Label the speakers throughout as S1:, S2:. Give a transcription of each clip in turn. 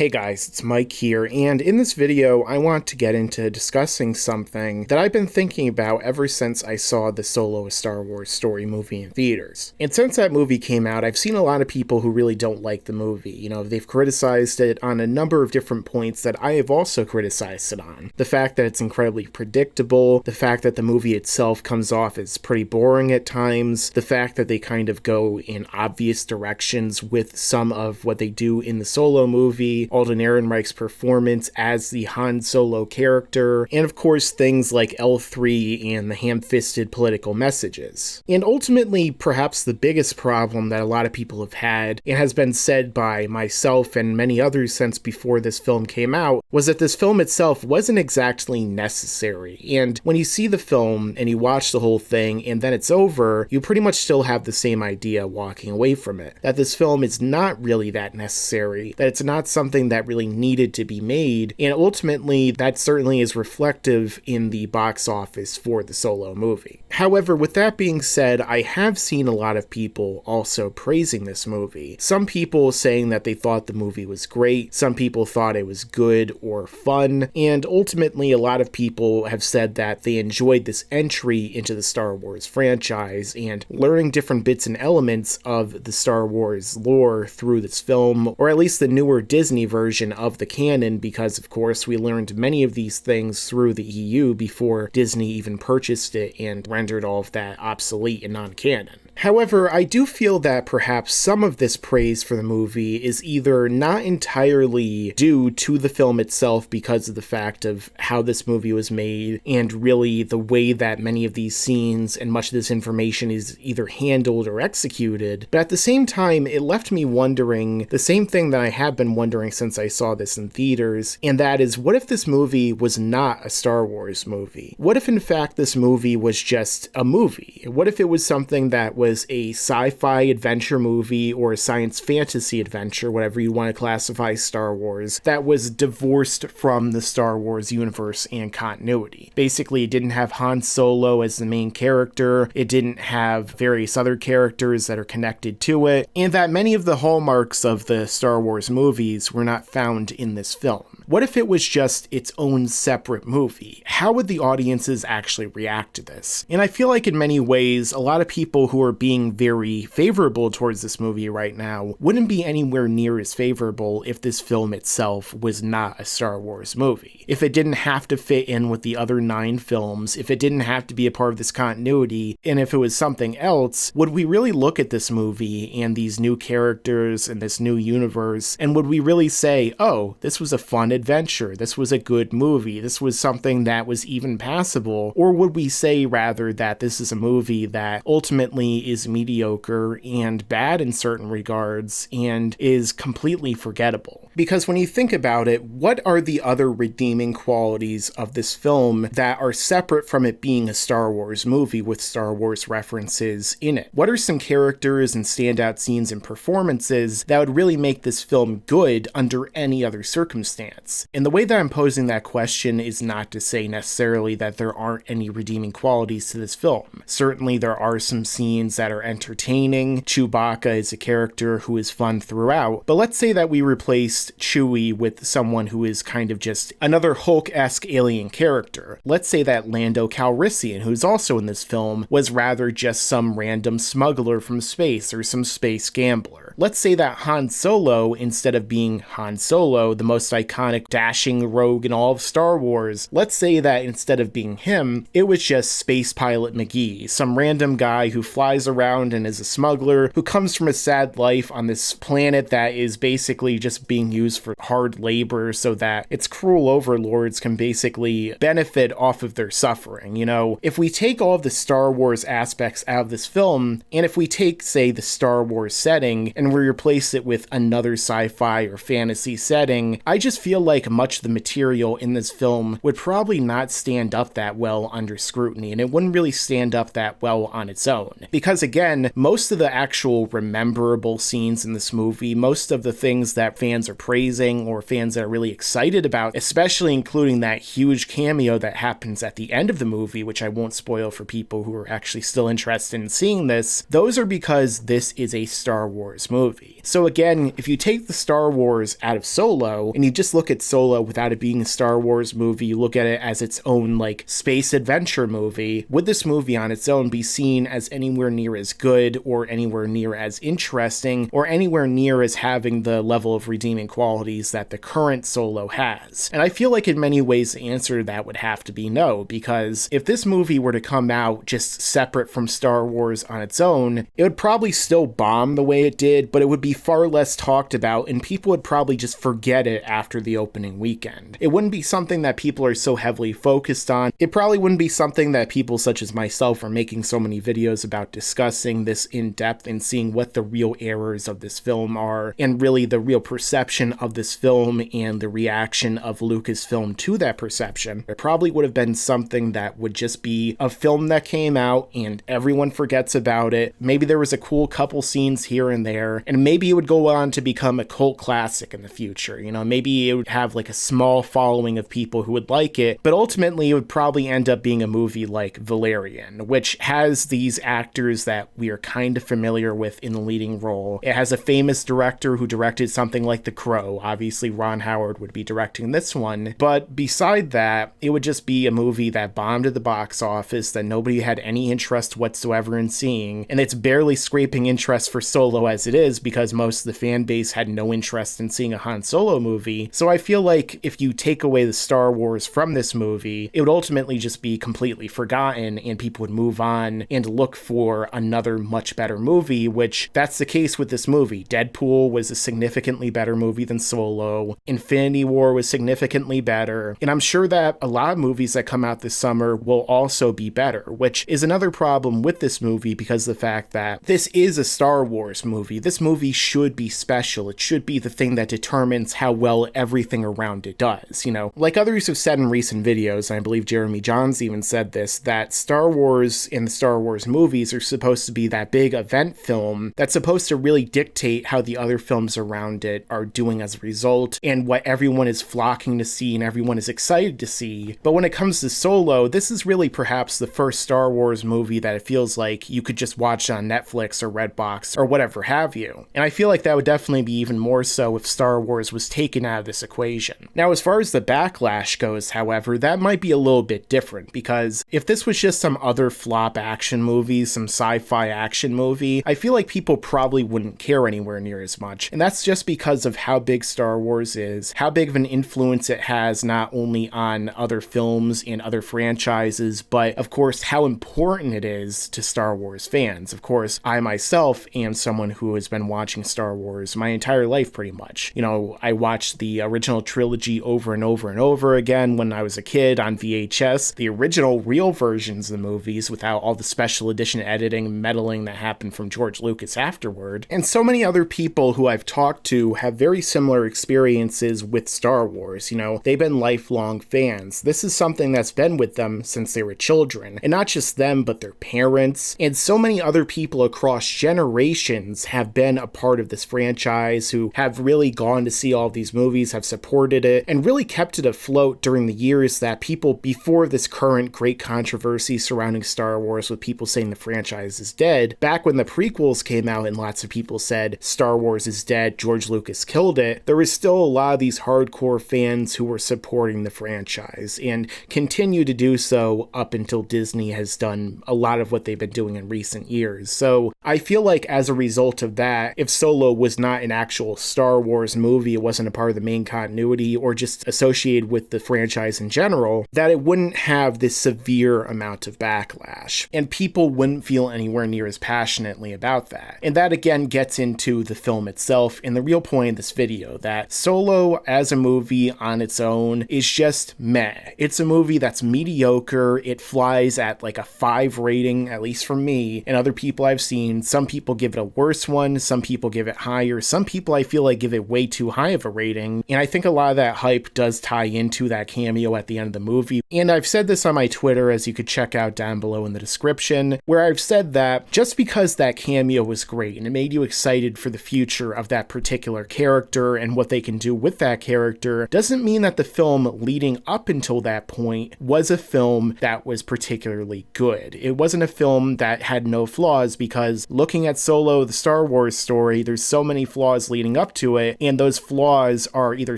S1: Hey guys, it's Mike here, and in this video I want to get into discussing something that I've been thinking about ever since I saw the Solo: A Star Wars Story movie in theaters. And since that movie came out, I've seen a lot of people who really don't like the movie. You know, they've criticized it on a number of different points that I have also criticized it on. The fact that it's incredibly predictable, the fact that the movie itself comes off as pretty boring at times, the fact that they kind of go in obvious directions with some of what they do in the Solo movie, Alden Ehrenreich's performance as the Han Solo character, and of course things like L3 and the ham-fisted political messages. And ultimately, perhaps the biggest problem that a lot of people have had, and has been said by myself and many others since before this film came out, was that this film itself wasn't exactly necessary. And when you see the film and you watch the whole thing and then it's over, you pretty much still have the same idea walking away from it. That this film is not really that necessary, that it's not something that really needed to be made, and ultimately that certainly is reflective in the box office for the Solo movie. However, with that being said, I have seen a lot of people also praising this movie. Some people saying that they thought the movie was great, some people thought it was good or fun, and ultimately a lot of people have said that they enjoyed this entry into the Star Wars franchise and learning different bits and elements of the Star Wars lore through this film, or at least the newer Disney version of the canon, because of course we learned many of these things through the EU before Disney even purchased it and rendered all of that obsolete and non-canon. However, I do feel that perhaps some of this praise for the movie is either not entirely due to the film itself because of the fact of how this movie was made and really the way that many of these scenes and much of this information is either handled or executed, but at the same time it left me wondering the same thing that I have been wondering since I saw this in theaters, and that is, what if this movie was not a Star Wars movie? What if in fact this movie was just a movie? What if it was something that was a sci-fi adventure movie or a science fantasy adventure, whatever you want to classify Star Wars, that was divorced from the Star Wars universe and continuity? Basically, it didn't have Han Solo as the main character, it didn't have various other characters that are connected to it, and that many of the hallmarks of the Star Wars movies were not found in this film. What if it was just its own separate movie? How would the audiences actually react to this? And I feel like in many ways, a lot of people who are being very favorable towards this movie right now wouldn't be anywhere near as favorable if this film itself was not a Star Wars movie. If it didn't have to fit in with the other 9 films, if it didn't have to be a part of this continuity, and if it was something else, would we really look at this movie and these new characters and this new universe, and would we really say, oh, this was a fun adventure, this was a good movie, this was something that was even passable? Or would we say rather that this is a movie that ultimately is mediocre and bad in certain regards and is completely forgettable? Because when you think about it, what are the other redeeming qualities of this film that are separate from it being a Star Wars movie with Star Wars references in it? What are some characters and standout scenes and performances that would really make this film good under any other circumstance? And the way that I'm posing that question is not to say necessarily that there aren't any redeeming qualities to this film. Certainly there are some scenes that are entertaining. Chewbacca is a character who is fun throughout, but let's say that we replaced Chewie with someone who is kind of just another Hulk-esque alien character. Let's say that Lando Calrissian, who's also in this film, was rather just some random smuggler from space or some space gambler. Let's say that Han Solo, instead of being Han Solo, the most iconic dashing rogue in all of Star Wars, let's say that instead of being him, it was just Space Pilot McGee, some random guy who flies around and is a smuggler, who comes from a sad life on this planet that is basically just being used for hard labor so that its cruel overlords can basically benefit off of their suffering. You know, if we take all of the Star Wars aspects out of this film, and if we take, say, the Star Wars setting, and we replace it with another sci-fi or fantasy setting, I just feel like much of the material in this film would probably not stand up that well under scrutiny, and it wouldn't really stand up that well on its own. Because again, most of the actual rememberable scenes in this movie, most of the things that fans are praising or fans that are really excited about, especially including that huge cameo that happens at the end of the movie, which I won't spoil for people who are actually still interested in seeing this, those are because this is a Star Wars movie. So again, if you take the Star Wars out of Solo, and you just look at Solo without it being a Star Wars movie, you look at it as its own, like, space adventure movie, would this movie on its own be seen as anywhere near as good, or anywhere near as interesting, or anywhere near as having the level of redeeming qualities that the current Solo has? And I feel like in many ways the answer to that would have to be no, because if this movie were to come out just separate from Star Wars on its own, it would probably still bomb the way it did, but it would be far less talked about, and people would probably just forget it after the opening weekend. It wouldn't be something that people are so heavily focused on. It probably wouldn't be something that people such as myself are making so many videos about, discussing this in depth and seeing what the real errors of this film are, and really the real perception of this film and the reaction of Lucasfilm to that perception. It probably would have been something that would just be a film that came out and everyone forgets about it. Maybe there was a cool couple scenes here and there, and maybe it would go on to become a cult classic in the future. You know, maybe it would have like a small following of people who would like it, but ultimately it would probably end up being a movie like Valerian, which has these actors that we are kind of familiar with in the leading role. It has a famous director who directed something like The Crow. Obviously, Ron Howard would be directing this one, but beside that, it would just be a movie that bombed at the box office, that nobody had any interest whatsoever in seeing, and it's barely scraping interest for Solo as it is, because most of the fan base had no interest in seeing a Han Solo movie. So I feel like if you take away the Star Wars from this movie, it would ultimately just be completely forgotten, and people would move on and look for another much better movie, which that's the case with this movie. Deadpool was a significantly better movie than Solo. Infinity War was significantly better, and I'm sure that a lot of movies that come out this summer will also be better, which is another problem with this movie because of the fact that this is a Star Wars movie. This movie should be special. It should be the thing that determines how well everything around it does. You know, like others have said in recent videos, and I believe Jeremy Johns even said this, that Star Wars and the Star Wars movies are supposed to be that big event film that's supposed to really dictate how the other films around it are doing as a result, and what everyone is flocking to see and everyone is excited to see. But when it comes to Solo, this is really perhaps the first Star Wars movie that it feels like you could just watch on Netflix or Redbox or whatever have you. And I feel like that would definitely be even more so if Star Wars was taken out of this equation. Now, as far as the backlash goes, however, that might be a little bit different, because if this was just some other flop action movie, some sci-fi action movie, I feel like people probably wouldn't care anywhere near as much. And that's just because of how big Star Wars is, how big of an influence it has not only on other films and other franchises, but of course how important it is to Star Wars fans. Of course, I myself am someone who has been watching Star Wars my entire life pretty much. You know, I watched the original trilogy over and over and over again when I was a kid on VHS, the original real versions of the movies without all the special edition editing and meddling that happened from George Lucas afterward. And so many other people who I've talked to have very similar experiences with Star Wars. You know, they've been lifelong fans. This is something that's been with them since they were children. And not just them, but their parents. And so many other people across generations have been a part of this franchise, who have really gone to see all of these movies, have supported it, and really kept it afloat during the years that people before this current great controversy surrounding Star Wars, with people saying the franchise is dead. Back when the prequels came out and lots of people said Star Wars is dead, George Lucas killed it, there was still a lot of these hardcore fans who were supporting the franchise, and continue to do so up until Disney has done a lot of what they've been doing in recent years. So I feel like as a result of that, if Solo was not an actual Star Wars movie, it wasn't a part of the main continuity or just associated with the franchise in general, that it wouldn't have this severe amount of backlash, and people wouldn't feel anywhere near as passionately about that. And that again gets into the film itself and the real point of this video, that Solo as a movie on its own is just meh. It's a movie that's mediocre. It flies at like a 5 rating, at least from me and other people I've seen. Some people give it a worse one, some people give it higher, some people I feel like give it way too high of a rating, and I think a lot of that hype does tie into that cameo at the end of the movie. And I've said this on my Twitter, as you could check out down below in the description, where I've said that just because that cameo was great and it made you excited for the future of that particular character and what they can do with that character, doesn't mean that the film leading up until that point was a film that was particularly good. It wasn't a film that had no flaws, because looking at Solo, the Star Wars Wars story, there's so many flaws leading up to it, and those flaws are either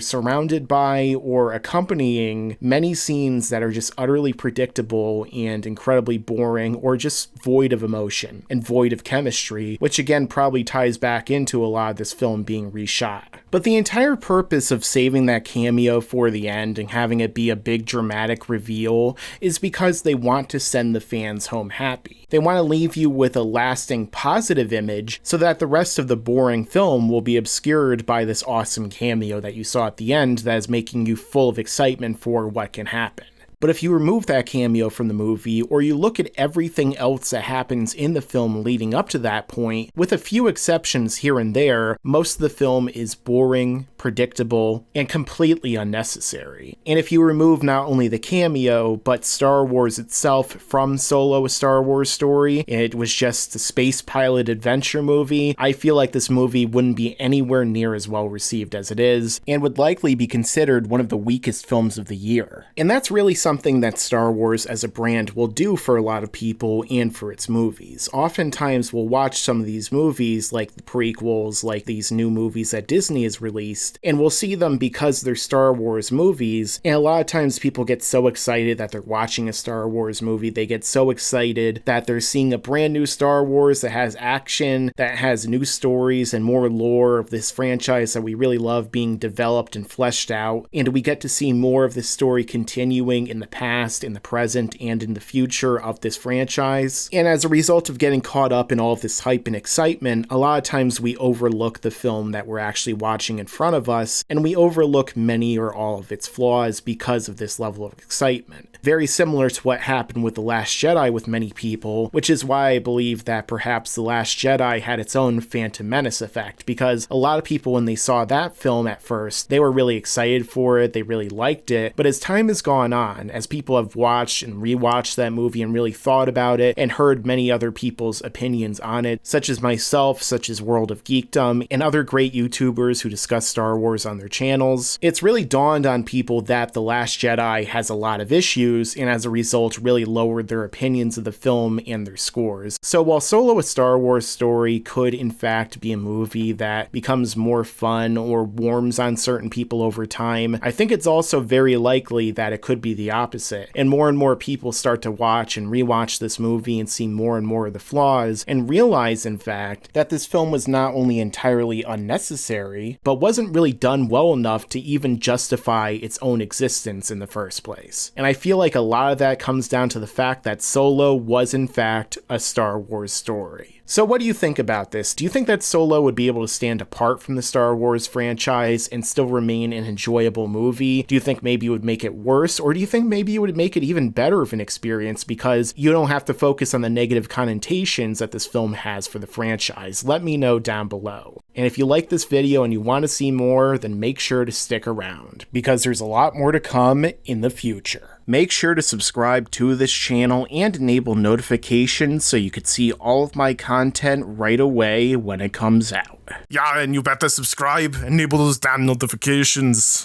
S1: surrounded by or accompanying many scenes that are just utterly predictable and incredibly boring, or just void of emotion and void of chemistry, which again probably ties back into a lot of this film being reshot. But the entire purpose of saving that cameo for the end and having it be a big dramatic reveal is because they want to send the fans home happy. They want to leave you with a lasting positive image so that the rest of the boring film will be obscured by this awesome cameo that you saw at the end that is making you full of excitement for what can happen. But if you remove that cameo from the movie, or you look at everything else that happens in the film leading up to that point, with a few exceptions here and there, most of the film is boring, predictable, and completely unnecessary. And if you remove not only the cameo, but Star Wars itself from Solo: A Star Wars Story, and it was just a space pilot adventure movie, I feel like this movie wouldn't be anywhere near as well received as it is, and would likely be considered one of the weakest films of the year. And that's really something that Star Wars as a brand will do for a lot of people and for its movies. Oftentimes we'll watch some of these movies, like the prequels, like these new movies that Disney has released, and we'll see them because they're Star Wars movies, and a lot of times people get so excited that they're watching a Star Wars movie, they get so excited that they're seeing a brand new Star Wars that has action, that has new stories and more lore of this franchise that we really love being developed and fleshed out, and we get to see more of this story continuing in the past, in the present, and in the future of this franchise. And as a result of getting caught up in all of this hype and excitement, a lot of times we overlook the film that we're actually watching in front of us, and we overlook many or all of its flaws because of this level of excitement. Very similar to what happened with The Last Jedi with many people, which is why I believe that perhaps The Last Jedi had its own Phantom Menace effect, because a lot of people, when they saw that film at first, they were really excited for it, they really liked it, but as time has gone on, as people have watched and rewatched that movie and really thought about it and heard many other people's opinions on it, such as myself, such as World of Geekdom, and other great YouTubers who discuss Star Wars on their channels, it's really dawned on people that The Last Jedi has a lot of issues, and as a result really lowered their opinions of the film and their scores. So while Solo: A Star Wars Story could in fact be a movie that becomes more fun or warms on certain people over time, I think it's also very likely that it could be the opposite, and more people start to watch and rewatch this movie and see more and more of the flaws, and realize in fact that this film was not only entirely unnecessary, but wasn't really done well enough to even justify its own existence in the first place. And I feel like a lot of that comes down to the fact that Solo was in fact a Star Wars story. So what do you think about this? Do you think that Solo would be able to stand apart from the Star Wars franchise and still remain an enjoyable movie? Do you think maybe it would make it worse? Or do you think maybe it would make it even better of an experience because you don't have to focus on the negative connotations that this film has for the franchise? Let me know down below. And if you like this video and you want to see more, then make sure to stick around, because there's a lot more to come in the future. Make sure to subscribe to this channel and enable notifications so you could see all of my content right away when it comes out.
S2: Yeah, and you better subscribe, enable those damn notifications.